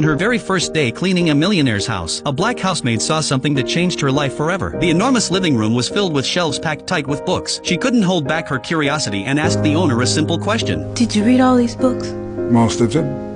On her very first day cleaning a millionaire's house, a black housemaid saw something that changed her life forever. The enormous living room was filled with shelves packed tight with books. She couldn't hold back her curiosity and asked the owner a simple question. Did you read all these books? Most of them.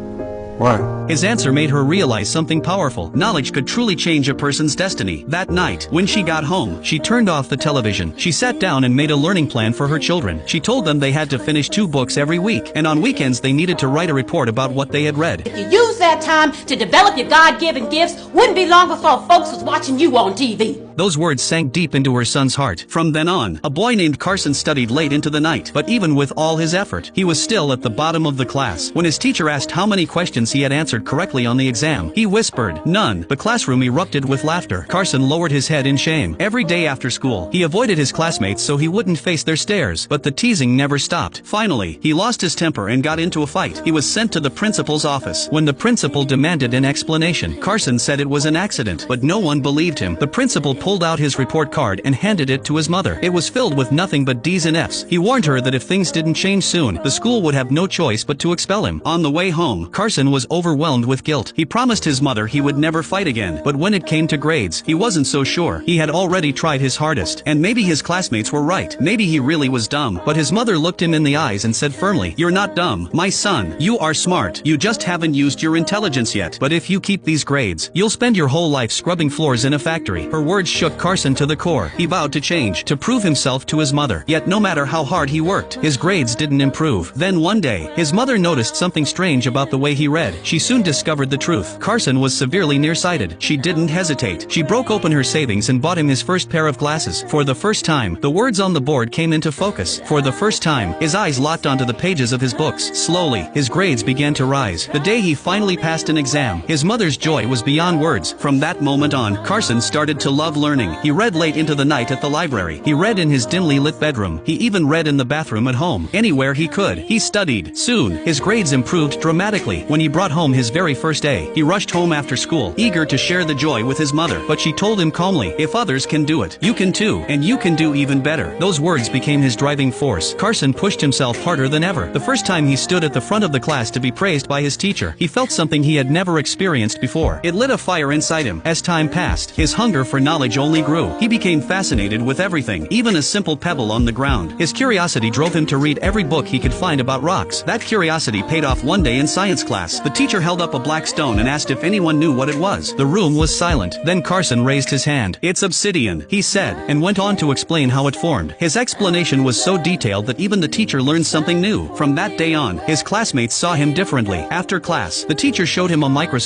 Why? His answer made her realize something powerful. Knowledge could truly change a person's destiny. That night, when she got home, she turned off the television. She sat down and made a learning plan for her children. She told them they had to finish 2 books every week, and on weekends they needed to write a report about what they had read. If you use that time to develop your God-given gifts, wouldn't be long before folks was watching you on TV. Those words sank deep into her son's heart. From then on, a boy named Carson studied late into the night, but even with all his effort, he was still at the bottom of the class. When his teacher asked how many questions he had answered correctly on the exam, he whispered, "None." The classroom erupted with laughter. Carson lowered his head in shame. Every day after school, he avoided his classmates so he wouldn't face their stares, but the teasing never stopped. Finally, he lost his temper and got into a fight. He was sent to the principal's office. When the principal demanded an explanation, Carson said it was an accident, but no one believed him. The principal pulled out his report card and handed it to his mother. It was filled with nothing but D's and F's. He warned her that if things didn't change soon, the school would have no choice but to expel him. On the way home, Carson was overwhelmed with guilt. He promised his mother he would never fight again, but when it came to grades, he wasn't so sure. He had already tried his hardest, and maybe his classmates were right. Maybe he really was dumb, but his mother looked him in the eyes and said firmly, "You're not dumb, my son. You are smart. You just haven't used your intelligence yet. But if you keep these grades, you'll spend your whole life scrubbing floors in a factory." Her words shook Carson to the core. He vowed to change, to prove himself to his mother. Yet no matter how hard he worked, his grades didn't improve. Then one day, his mother noticed something strange about the way he read. She soon discovered the truth. Carson was severely nearsighted. She didn't hesitate. She broke open her savings and bought him his first pair of glasses. For the first time, the words on the board came into focus. For the first time, his eyes locked onto the pages of his books. Slowly, his grades began to rise. The day he finally passed an exam, his mother's joy was beyond words. From that moment on, Carson started to love learning. He read late into the night at the library. He read in his dimly lit bedroom. He even read in the bathroom at home. Anywhere he could, he studied. Soon, his grades improved dramatically. When he brought home his very first A, he rushed home after school, eager to share the joy with his mother. But she told him calmly, "If others can do it, you can too, and you can do even better." Those words became his driving force. Carson pushed himself harder than ever. The first time he stood at the front of the class to be praised by his teacher, he felt something he had never experienced before. It lit a fire inside him. As time passed, his hunger for knowledge only grew. He became fascinated with everything, even a simple pebble on the ground. His curiosity drove him to read every book he could find about rocks. That curiosity paid off one day in science class. The teacher held up a black stone and asked if anyone knew what it was. The room was silent. Then Carson raised his hand. "It's obsidian," he said, and went on to explain how it formed. His explanation was so detailed that even the teacher learned something new. From that day on, his classmates saw him differently. After class, the teacher showed him a microscope